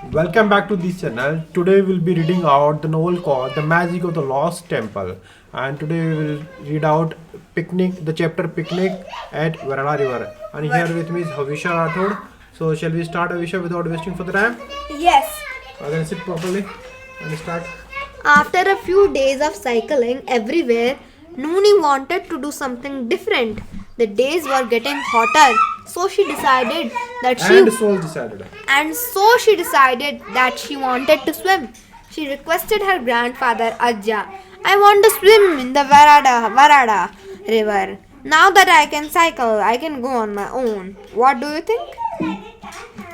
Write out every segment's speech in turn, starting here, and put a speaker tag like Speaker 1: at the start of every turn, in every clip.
Speaker 1: Welcome back to this channel. Today we'll be reading out the novel called The Magic of the Lost Temple. And today we will read out the chapter Picnic at Varana River. And here with me is Havisha Rathod. So shall we start, Havisha, without wasting for the time?
Speaker 2: Yes.
Speaker 1: Then sit properly and start.
Speaker 2: After a few days of cycling everywhere, Nooni wanted to do something different. The days were getting hotter, so she decided that she decided that she wanted to swim. She requested her grandfather Ajja, "I want to swim in the Varada river. Now that I can cycle, I can go on my own. What do you think?"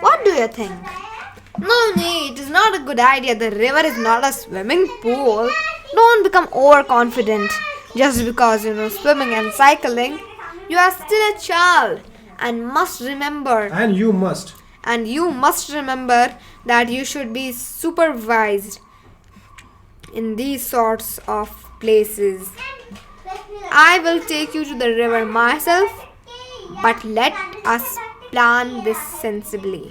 Speaker 2: What do you think? No, it is not a good idea. The river is not a swimming pool. Don't become overconfident. Just because you know swimming and cycling, you are still a child and must remember. And you must remember that you should be supervised in these sorts of places. I will take you to the river myself, but let us plan this sensibly.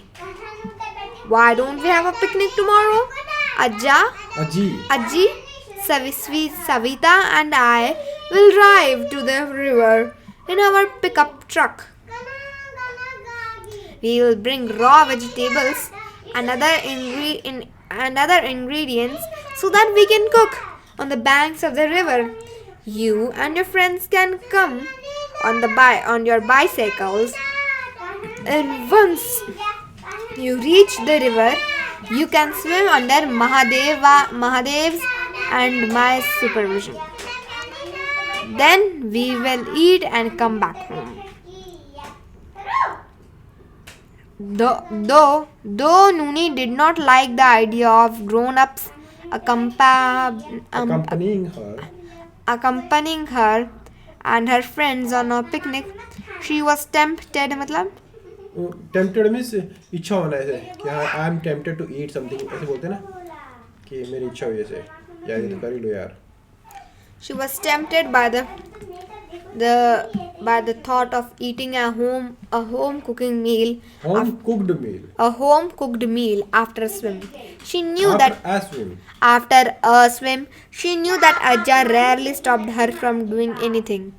Speaker 2: Why don't we have a picnic tomorrow? Aji, Savita and I will drive to the river in our pickup truck. We will bring raw vegetables and other ingredients so that we can cook on the banks of the river. You and your friends can come on your bicycles, and once you reach the river, you can swim under Mahadev's and my supervision. Then we will eat and come back home. Though Nooni did not like the idea of grown-ups accompanying her and her friends on a picnic, she was tempted.
Speaker 1: Tempted means इच्छा होना ऐसे कि हाँ I am tempted to eat something ऐसे बोलते हैं ना कि मेरी इच्छा हुई ऐसे यार ये तो कर ही लो यार.
Speaker 2: She was tempted by the thought of eating a home cooked meal after a swim. She knew after a swim she knew that Ajja rarely stopped her from doing anything.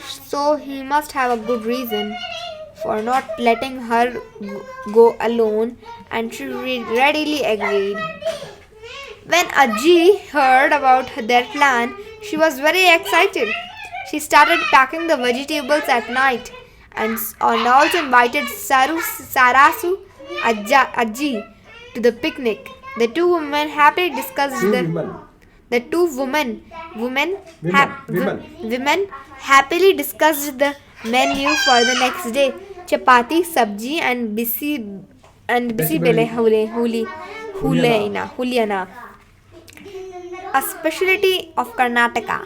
Speaker 2: So he must have a good reason for not letting her go alone, and she readily agreed. When Ajji heard about their plan, she was very excited. She started packing the vegetables at night and also invited Sarasu Ajji to the picnic. The two women happily discussed women happily discussed the menu for the next day. Chapati, sabji and bisi bele huliana, a specialty of Karnataka.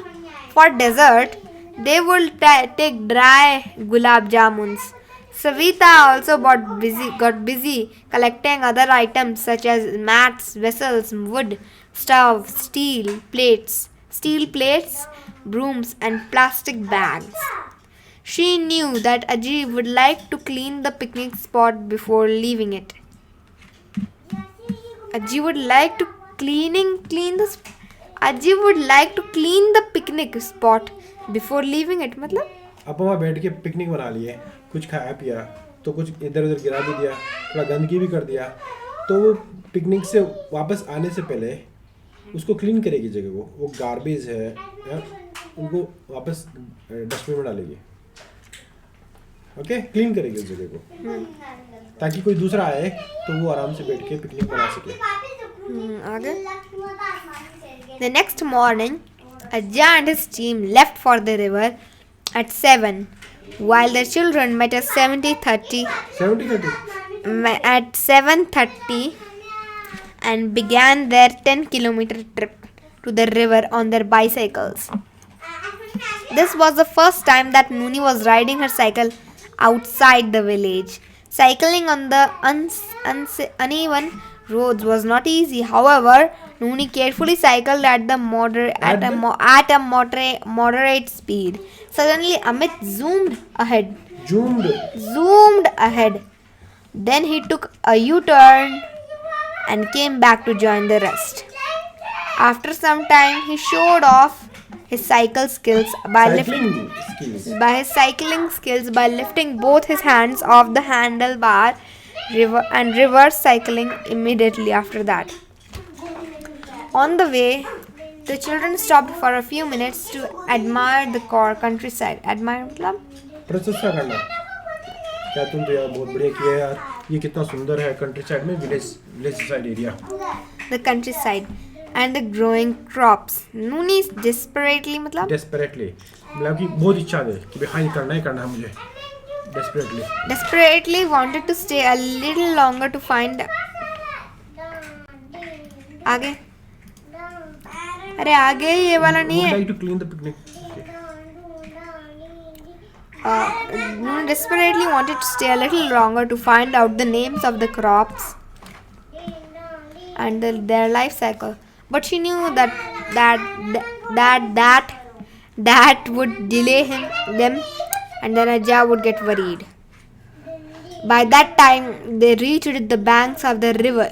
Speaker 2: For dessert, they would take dry gulab jamuns. Savita also got busy collecting other items such as mats, vessels, wood, stove, steel plates, brooms, and plastic bags. She knew that Ajji would like to clean the picnic spot before leaving it. Ajji would like to clean the picnic spot before leaving it. मतलब
Speaker 1: अब वहाँ बैठ के picnic बना लिए, कुछ खाया पिया, तो कुछ इधर उधर गिरा भी दिया, थोड़ा गंदगी भी कर दिया, तो वो पिकनिक से वापस आने से पहले उसको क्लीन करेगी जगह को. वो गार्बेज है उनको वापस डस्टबिन में डालेगी. ओके, क्लीन करेगी उस जगह को ताकि कोई दूसरा आए तो वो आराम से बैठ के पिकनिक बना सके.
Speaker 2: आगे. The next morning, Ajja and his team left for the river at 7, while their children met at 7:30 and began their 10-kilometer trip to the river on their bicycles. This was the first time that Nooni was riding her cycle outside the village. Cycling on the uneven roads was not easy. However, Nooni carefully cycled at a moderate speed. Suddenly, Amit zoomed ahead. Then he took a U-turn and came back to join the rest. After some time, he showed off his cycling skills by lifting both his hands off the handlebar and reverse cycling immediately after that. On the way, the children stopped for a few minutes to admire the countryside. Admire मतलब?
Speaker 1: प्रशंसा करना, क्या तुम तो यार बहुत बढ़िया किया यार, ये कितना सुंदर है कंट्री साइड में, village side area.
Speaker 2: The countryside and the growing crops. Nooni desperately मतलब?
Speaker 1: Desperately मतलब कि बहुत इच्छा है कि भाई करना है मुझे.
Speaker 2: Desperately wanted to stay a little longer to find. आगे. अरे आगे ये वाला नहीं है.
Speaker 1: Would like to clean the picnic.
Speaker 2: Nooni desperately wanted to stay a little longer to find out the names of the crops and their life cycle, but she knew that would delay them, and then Ajja would get worried. By that time, they reached the banks of the river,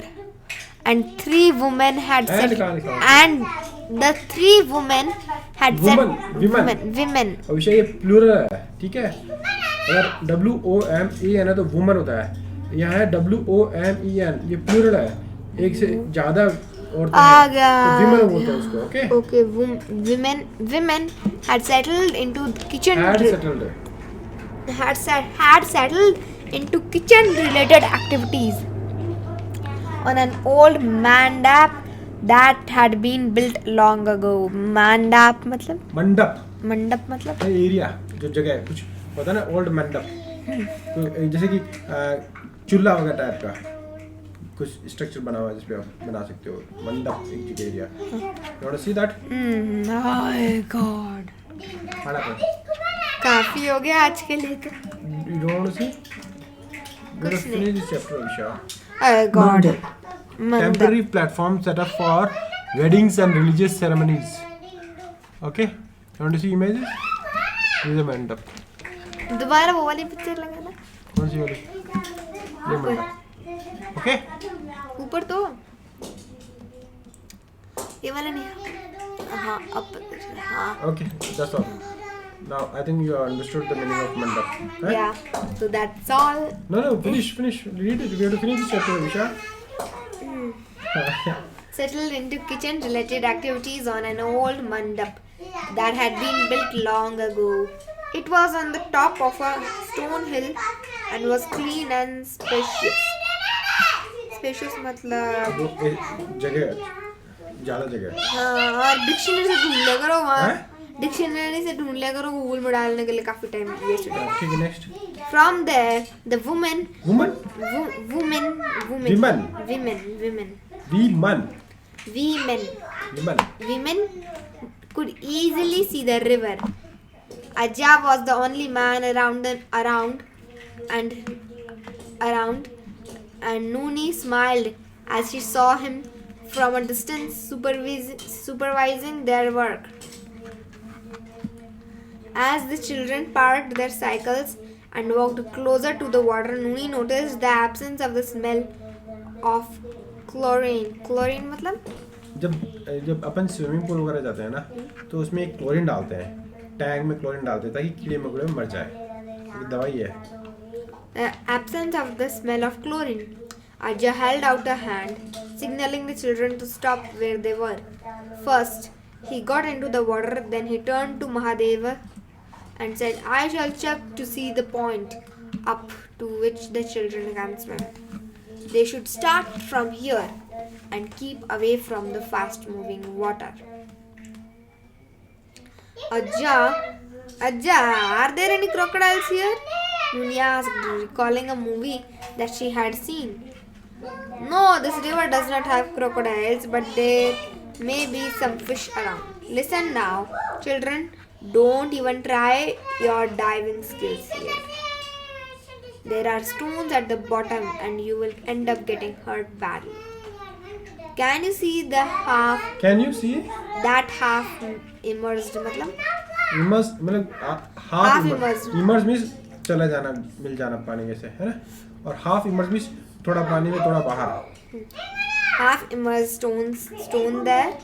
Speaker 2: and three women had women.
Speaker 1: अभिषेक ये plural है, ठीक है. अगर WOME है ना तो woman होता है. यहाँ है WOMEN, ये प्लूरल है, एक से ज्यादा औरतें हैं तो विमेन बोलते हैं उसको. Okay
Speaker 2: Women had settled into kitchen. Had settled into kitchen related activities on an old mandap that had been built long ago. Mandap मतलब? मंडप मतलब?
Speaker 1: एरिया जो जगह कुछ होता है ना, ओल्ड मंडप, तो जैसे कि चूल्हा वगैरह टाइप का कुछ स्ट्रक्चर बना हुआ है जिसपे आप बना सकते हो. मंडप एक जगह area. You want to see that?
Speaker 2: My God. काफी हो गया आज के लिए तो.
Speaker 1: You don't want to see? Let us finish this chapter, Avisha.
Speaker 2: Oh God.
Speaker 1: Temporary platform set up for weddings and religious ceremonies. Okay? You want to see images? This is a mandap.
Speaker 2: दोबारा वो वाली picture लगाना.
Speaker 1: कौन सी वाली? ये मंडप. Okay?
Speaker 2: ऊपर तो ये वाला नहीं. हाँ अब हाँ.
Speaker 1: Okay, that's all. Now I think you have understood the meaning of mandap. Right?
Speaker 2: Yeah. So that's all.
Speaker 1: No. Finish. Read it. We have to finish this chapter, Avisha.
Speaker 2: Settled into kitchen-related activities on an old mandap that had been built long ago. It was on the top of a stone hill and was clean and spacious. Spacious मतलब
Speaker 1: जगह ज़्यादा जगह.
Speaker 2: हाँ, और dictionary से ढूंढ लिया करो वहाँ. डिक्शनरी से ढूंढ लिया करो, गूगल में डालने के लिए काफी टाइम वेस्ट होता है.
Speaker 1: ठीक है, next.
Speaker 2: From there, the women could easily see the river. Ajja was the only man around, and Nooni smiled as she saw him from a distance supervising their work. As the children parked their cycles and walked closer to the water, Nooni noticed the absence of the smell of chlorine. Chlorine मतलब?
Speaker 1: जब अपन swimming pool वगैरह जाते हैं ना तो उसमें एक chlorine डालते हैं, टैंक में क्लोरीन डालते हैं ताकि कीड़े मकोड़े मर जाए. ये दवाई है.
Speaker 2: The absence of the smell of chlorine. Ajja held out a hand, signaling the children to stop where they were. First, he got into the water, then he turned to Mahadeva and said, I shall check to see the point up to which the children can swim. They should start from here and keep away from the fast moving water. Ajja, are there any crocodiles here? Nooni asked, recalling a movie that she had seen. No, this river does not have crocodiles, but there may be some fish around. Listen now, children, don't even try your diving skills here. There are stones at the bottom and you will end up getting hurt badly. Can you see the half?
Speaker 1: Can you see?
Speaker 2: That half immersed मतलब?
Speaker 1: Immersed मतलब half immersed. Immersed means चला जाना, मिल जाना पानी में से, है ना? और half immersed means थोड़ा पानी में थोड़ा बाहर.
Speaker 2: half immersed stone there.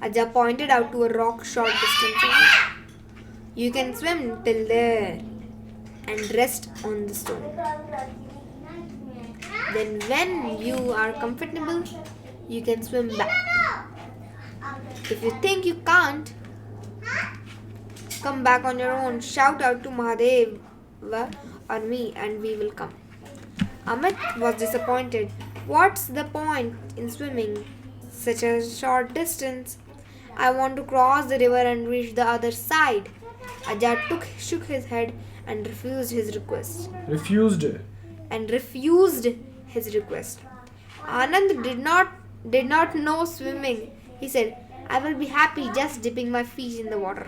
Speaker 2: Ajja pointed out to a rock short distance away. You can swim till there and rest on the stone. Then when you are comfortable, you can swim back. If you think you can't, come back on your own. Shout out to Mahadeva or me and we will come. Amit was disappointed. What's the point in swimming such a short distance? I want to cross the river and reach the other side. Ajay shook his head and refused his request.
Speaker 1: Refused.
Speaker 2: His request. Anand did not know swimming. He said, I will be happy just dipping my feet in the water.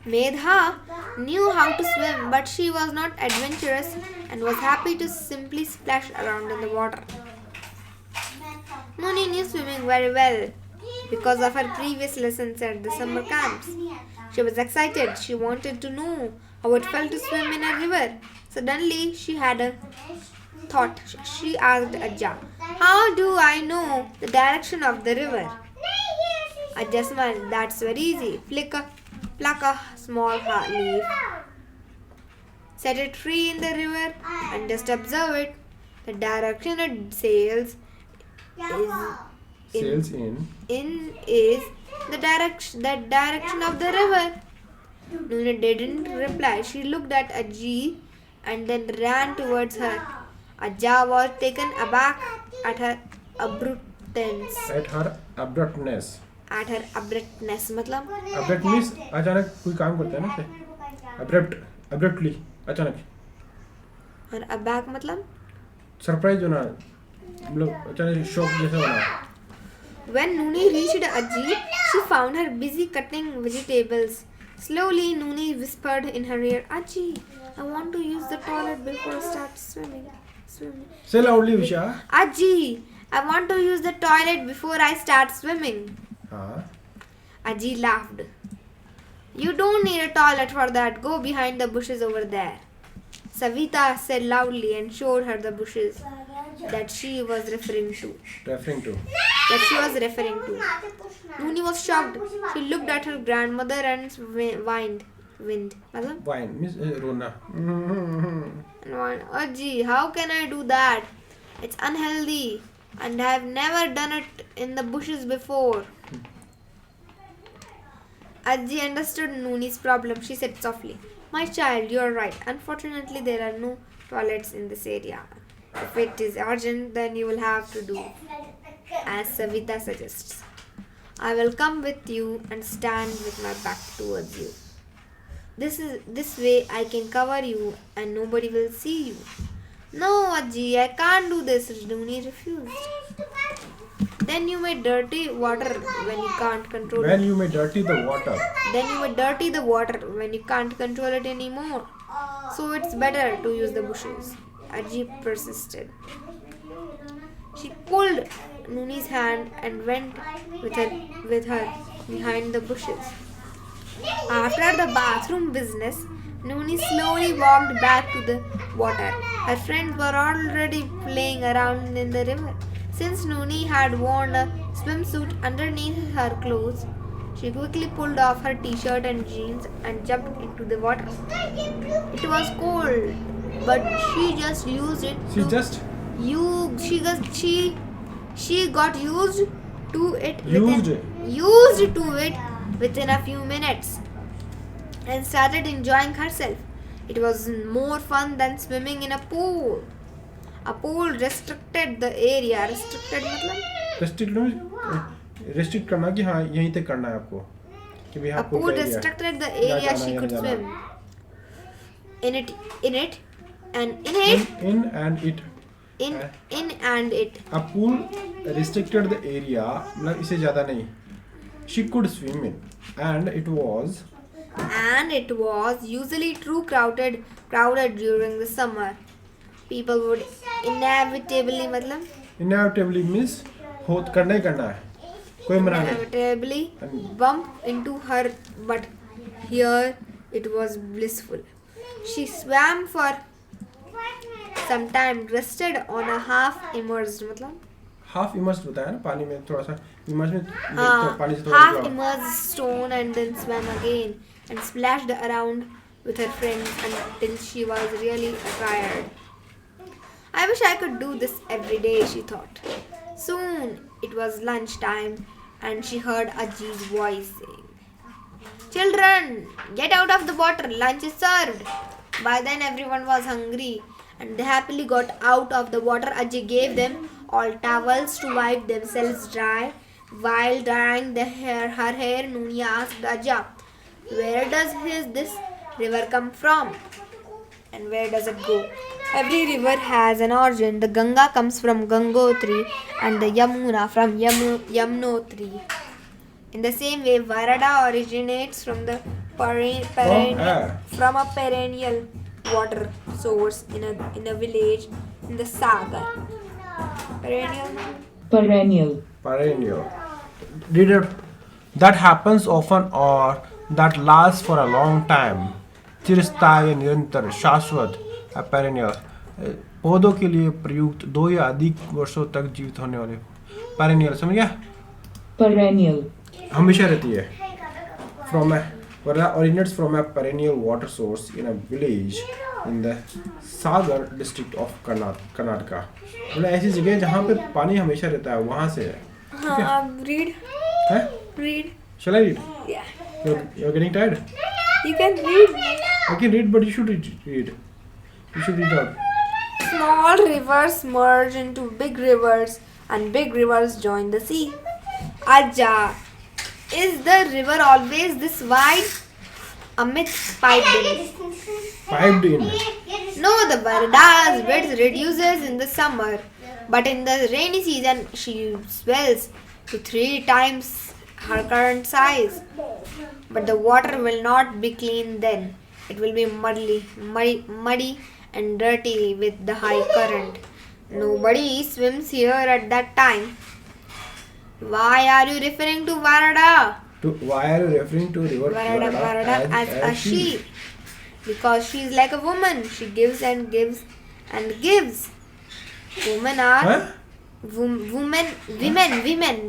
Speaker 2: Medha knew how to swim, but she was not adventurous and was happy to simply splash around in the water. Nuni knew swimming very well because of her previous lessons at the summer camps. She was excited. She wanted to know how it felt to swim in a river. Suddenly, she had a thought. She asked Ajja, how do I know the direction of the river? Ajja smiled. That's very easy. Pluck a small leaf, set it free in the river and just observe it. The direction it sails
Speaker 1: Sails
Speaker 2: in is the direction of the river. Nuna didn't reply. She looked at Ajji and then ran towards her. Ajja was taken aback at her abruptness. मतलब
Speaker 1: Abrupt means अचानक कोई काम करता है ना से. Abruptly अचानक.
Speaker 2: और अबैक मतलब
Speaker 1: सरप्राइज होना, मतलब अचानक शॉक जैसा होना.
Speaker 2: When Nuni reached Ajji, she found her busy cutting vegetables. Slowly, Nuni whispered in her ear, Ajji, I want to use the toilet before I start swimming.
Speaker 1: Say loudly, Visha.
Speaker 2: Ajji, I want to use the toilet before I start swimming. Ajji laughed. You don't need a toilet for that. Go behind the bushes over there. Savita said loudly and showed her the bushes that she was referring to. Nuni was shocked. She looked at her grandmother and whined. Whined
Speaker 1: means rona.
Speaker 2: Ajji, how can I do that? It's unhealthy and I have never done it in the bushes before. Ajji understood Nuni's problem. She said softly, my child, you are right. Unfortunately, there are no toilets in this area. If it is urgent, then you will have to do as Savita suggests. I will come with you and stand with my back towards you. This way I can cover you and nobody will see you. No, Ajji, I can't do this. Nuni refused. Then you may dirty water when you can't control it.
Speaker 1: Then you may dirty the water
Speaker 2: when you can't control it anymore. So it's better to use the bushes. Ajji persisted. She pulled Nuni's hand and went with her behind the bushes. After the bathroom business, Nuni slowly walked back to the water. Her friends were already playing around in the river. Since Nuni had worn a swimsuit underneath her clothes, she quickly pulled off her t-shirt and jeans and jumped into the water. It was cold, but she just used it. She got used to it within a few minutes and started enjoying herself. It was more fun than swimming in a pool. A pool restricted the area. Restricted मतलब?
Speaker 1: Restrict करना कि हाँ यहीं तक करना है आपको. कि भी
Speaker 2: A pool restricted the area she could swim. In and it.
Speaker 1: A pool restricted the area. मतलब इसे ज़्यादा नहीं. She could swim in, and it was
Speaker 2: usually too crowded during the summer. People would inevitably
Speaker 1: means करना ही करना है. कोई मना नहीं.
Speaker 2: Inevitably bump into her, but here it was blissful. She swam for sometime rested on a half-immersed मतलब
Speaker 1: half immersed होता है ना पानी में, थोड़ा सा इमर्स में
Speaker 2: हाँ,
Speaker 1: पानी से थोड़ा
Speaker 2: half
Speaker 1: निकला।
Speaker 2: immersed stone and then swam again and splashed around with her friends until she was really tired. I wish I could do this every day, she thought. Soon it was lunchtime and she heard Ajji's voice saying, "Children, get out of the water, lunch is served." By then everyone was hungry and they happily got out of the water. Ajji gave them all towels to wipe themselves dry. While drying her hair, Nooni asked Ajja, "Where does this river come from? And where does it go?" Every river has an origin. The Ganga comes from Gangotri and the Yamuna from Yamunotri. In the same way, Varada originates from the from a perennial water source in a village in the Sagar.
Speaker 3: Perennial.
Speaker 1: Perennial. Reader, that happens often or that lasts for a long time. चिरस्थायी, निरंतर, शाश्वत, perennial. पौधों के लिए प्रयुक्त 2 या अधिक वर्षों तक जीवित होने वाले perennial, समझ गया?
Speaker 3: Perennial.
Speaker 1: हमेशा रहती है. From a originates from a perennial water source in a village in the Sagar district of Karnataka. मतलब ऐसी जगह जहाँ पे पानी हमेशा रहता है, वहाँ से है.
Speaker 2: Read.
Speaker 1: हैं?
Speaker 2: Read.
Speaker 1: Shall I read?
Speaker 2: Yeah.
Speaker 1: You're getting tired?
Speaker 2: You can read.
Speaker 1: I can read, but you should read. You should read out.
Speaker 2: Small rivers merge into big rivers and big rivers join the sea. Ajja, is the river always this wide? Amit piped in.
Speaker 1: Piped in.
Speaker 2: No, the Varada's width reduces in the summer, but in the rainy season she swells to 3 times her current size. But the water will not be clean then. It will be muddy and dirty with the high current. Nobody swims here at that time. Why are you referring to Varada?
Speaker 1: Why are you referring to river
Speaker 2: Varada as a she? Because she is like a woman. She gives and gives and gives. Women are
Speaker 1: Huh?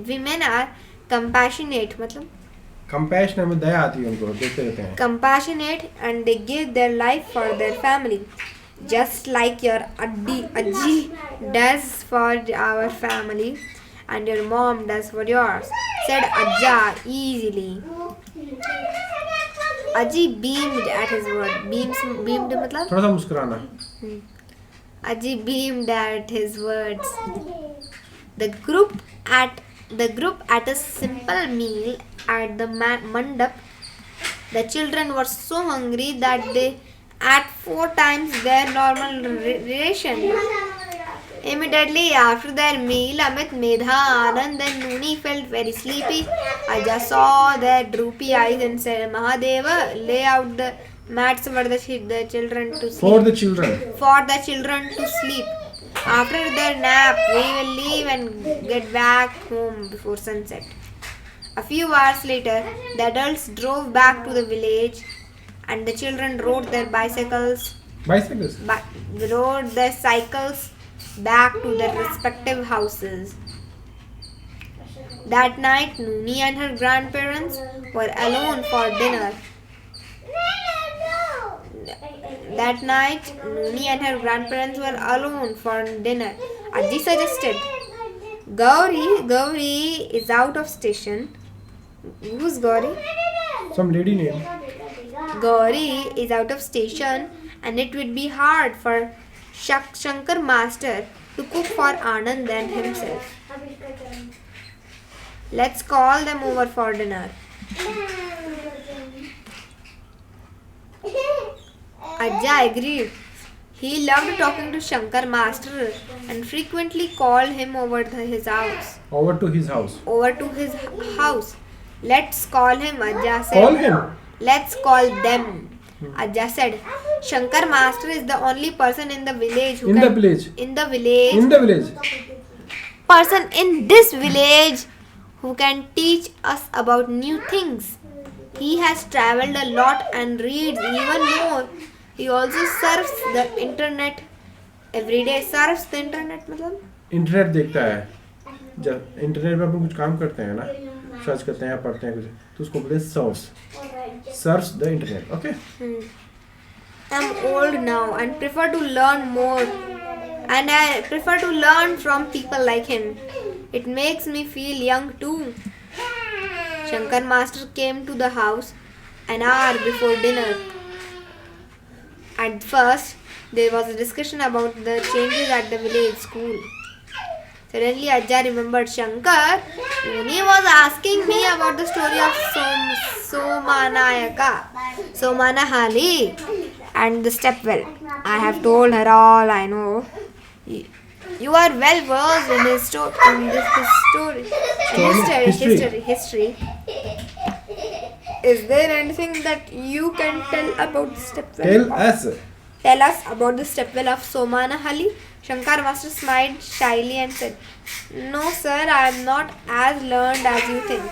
Speaker 2: women are compassionate. मतलब
Speaker 1: Compassion में दया आती है उनको, देखते रहते हैं.
Speaker 2: compassionate and they give their life for their family. Just like your Ajji does for our family and your mom does for yours, said Ajja easily. Ajji beamed at his word. Beamed मतलब?
Speaker 1: थोड़ा सा मुस्कुराना.
Speaker 2: Ajji beamed at his words. The group at a simple meal at the mandap. The children were so hungry that they ate 4 times their normal ration. Immediately after their meal, Amit, Medha, Anand and Nooni felt very sleepy. Ajja saw their droopy eyes and said, "Mahadeva, lay out the mats for the children to sleep."
Speaker 1: For the children.
Speaker 2: For the children to sleep. After their nap, we will leave and get back home before sunset. A few hours later, the adults drove back to the village and the children rode their bicycles.
Speaker 1: Bicycles.
Speaker 2: Rode their cycles back to their respective houses. That night, Nooni and her grandparents were alone for dinner. Ajji suggested, Gauri is out of station. Who's Gauri?
Speaker 1: Some lady name.
Speaker 2: Gauri is out of station and it would be hard for Shankar Master to cook for Anand and himself. Let's call them over for dinner. Ajja agreed. He loved talking to Shankar Master and frequently called him over to his house.
Speaker 1: Over to his house.
Speaker 2: Let's call him, Ajja said.
Speaker 1: Call him.
Speaker 2: Let's call them. Ajja said. Shankar Master is the only person in the village who person in this village who can teach us about new things. He has traveled a lot and reads even more. He also surfs the internet Every day surfs the internet मतलब?
Speaker 1: Internet देखता है। जब internet पे अपन कुछ काम करते हैं ना, सर्च करते हैं या पढ़ते हैं कुछ, तो उसको बोलते हैं search the internet. Okay.
Speaker 2: I'm old now and prefer to learn more. And I prefer to learn from people like him. It makes me feel young too. Shankar Master came to the house an hour before dinner. At first, there was a discussion about the changes at the village school. Suddenly, Ajja remembered Shankar. Muni was asking me about the story of Somanahali, and the stepwell. I have told her all I know. You are well versed in his history. Is there anything that you can tell about the stepwell? Tell us about the stepwell of Somanahali. Shankar Master smiled shyly and said, "No, sir, I am not as learned as you think.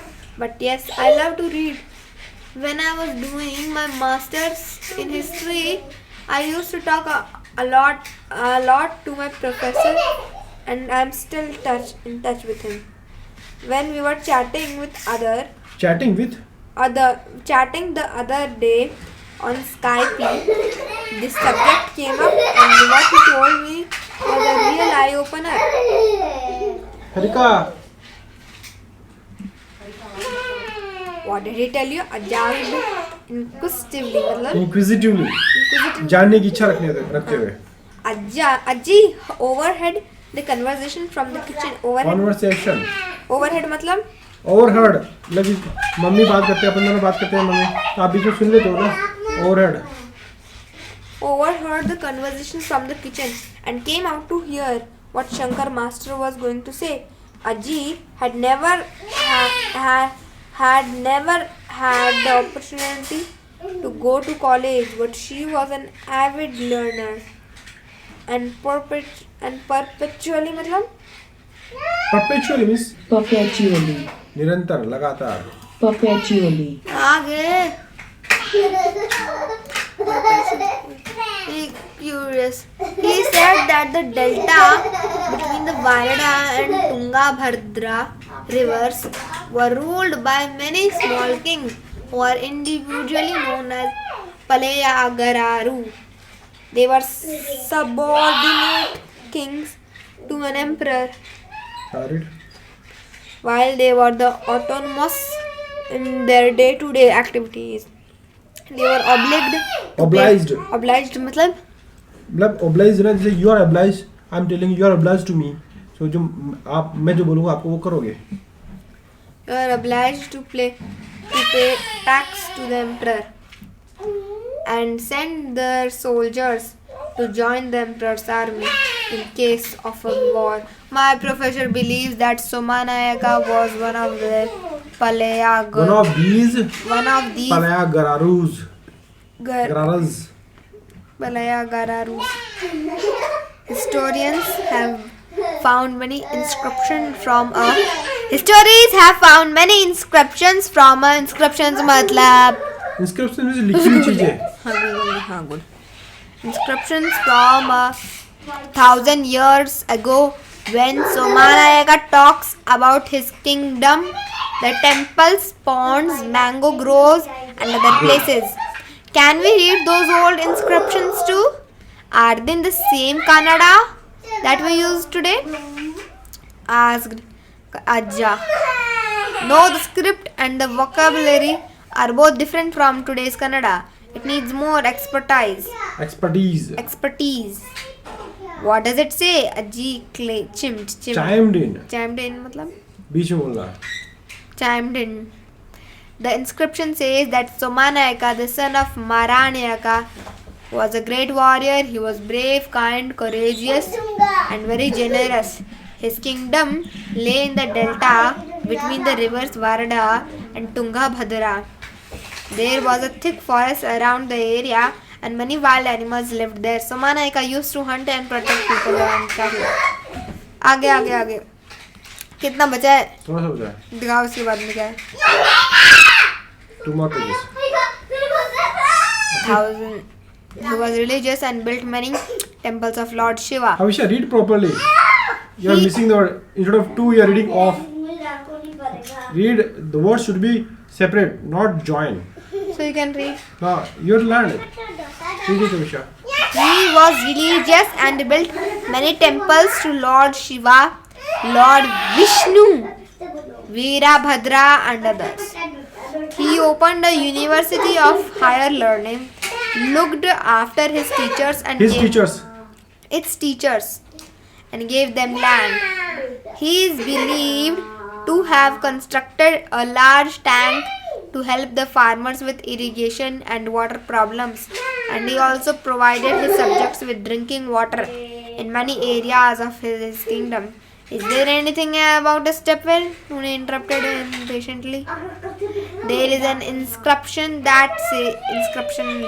Speaker 2: But yes, I love to read. When I was doing my master's in history, I used to talk a lot to my professor, and I am still in touch with him. When we were chatting the other day on Skype, this subject came up, and what he told me was a real eye-opener."
Speaker 1: Harika,
Speaker 2: What did he tell you? Ajja inquisitively मतलब
Speaker 1: इंक्विजिटिवली, जानने की इच्छा रखते हुए।
Speaker 2: Ajji overheard the conversation from the kitchen.
Speaker 1: Conversation.
Speaker 2: Overheard मतलब?
Speaker 1: Overheard, मतलब mummy बात करते हैं, अपन दोनों बात करते हैं मम्मी, तो आप बीच में सुन लेते हो ना। Overheard.
Speaker 2: Overheard the conversation from the kitchen and came out to hear what Shankar Master was going to say. Ajji had never had the opportunity to go to college, but she was an avid learner and perpetually मतलब?
Speaker 1: Perpetually means
Speaker 3: Perpetually.
Speaker 1: निरंतर, लगातार।
Speaker 3: Perpetually.
Speaker 2: आगे curious. He said that the delta between the Varada and Tungabhadra rivers were ruled by many small kings who are individually known as Palayagararu. They were subordinate kings to an emperor, while they were the autonomous in their day-to-day activities. They were obliged मतलब
Speaker 1: obliged ना, जैसे you are obliged, I'm telling you, you are obliged to me. So जो मैं जो बोलूँगा आपको वो करोगे।
Speaker 2: You are obliged to pay tax to the emperor and send their soldiers to join the emperor's army in case of a war. My professor believes that Somanayaka was one of these Palayagararus. Historians have found many inscriptions from a inscriptions मतलब
Speaker 1: inscription means लिखी हुई चीजें।
Speaker 2: हाँ good. Inscriptions from 1,000 years ago, when Somanayaka talks about his kingdom, the temples, ponds, mango groves, and other places. Can we read those old inscriptions too? Are they in the same Kannada that we use today? Asked Ajja. No, the script and the vocabulary are both different from today's Kannada. It needs more expertise. What does it say? Ajji chimed in. मतलब?
Speaker 1: बीच में बोलना।
Speaker 2: Chimed in. The inscription says that Somanayaka, the son of Maranyaka, was a great warrior. He was brave, kind, courageous, and very generous. His kingdom lay in the delta between the rivers Varada and Tungabhadra. There was a thick forest around the area, and many wild animals lived there. Somanayaka used to hunt and protect people around cattle. आगे कितना बचा है?
Speaker 1: थोड़ा सा बचा है।
Speaker 2: दिखाओ उसके बाद में क्या है?
Speaker 1: 2 more pages.
Speaker 2: 1,000. He was religious and built many temples of Lord Shiva.
Speaker 1: Havisha, read properly. You are
Speaker 2: He-
Speaker 1: missing the word. Instead of two, you are reading off. Read, the words should be separate, not join.
Speaker 2: So you can read.
Speaker 1: Now, you have learned it. Read it, Havisha.
Speaker 2: He was religious and built many temples to Lord Shiva, Lord Vishnu, Veerabhadra and others. He opened a university of higher learning, looked after his teachers and
Speaker 1: His
Speaker 2: gave
Speaker 1: teachers.
Speaker 2: its teachers and gave them land. He is believed to have constructed a large tank to help the farmers with irrigation and water problems, and he also provided his subjects with drinking water in many areas of his kingdom. Is there anything about a stepwell? Nuni interrupted impatiently. There is an inscription that says inscription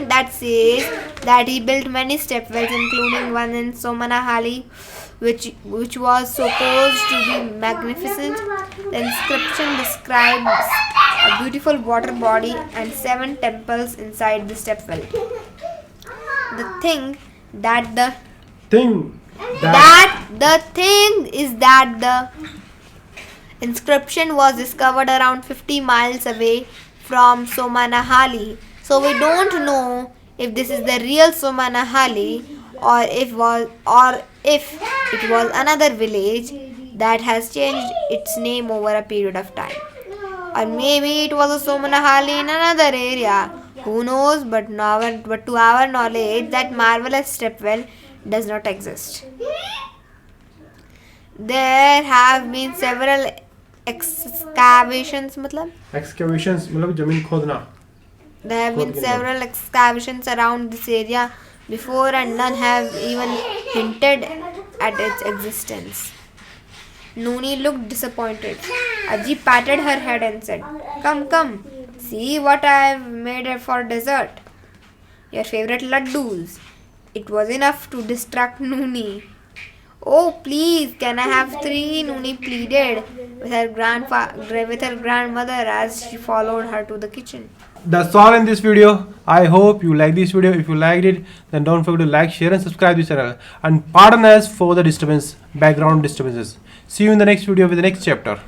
Speaker 2: that says that he built many stepwells, including one in Somanahali, which was supposed to be magnificent. The inscription describes a beautiful water body and 7 temples inside the stepwell. The thing that the inscription was discovered around 50 miles away from Somanahali. So we don't know if this is the real Somanahali or if it was another village that has changed its name over a period of time. Or maybe it was a Somanahali in another area. Who knows? But to our knowledge, that marvelous stepwell does not exist. There have been several excavations.
Speaker 1: Excavations, मतलब जमीन खोदना.
Speaker 2: There have been several excavations around this area before, and none have even hinted at its existence. Nuni looked disappointed. Aji patted her head and said, Come, see what I have made for dessert. Your favorite laddus. It was enough to distract Nuni. Oh, please, can I have 3? Nuni pleaded with her grandmother as she followed her to the kitchen.
Speaker 1: That's all in this video. I hope you like this video. If you liked it, then don't forget to like, share and subscribe this channel. And pardon us for the background disturbances. See you in the next video with the next chapter.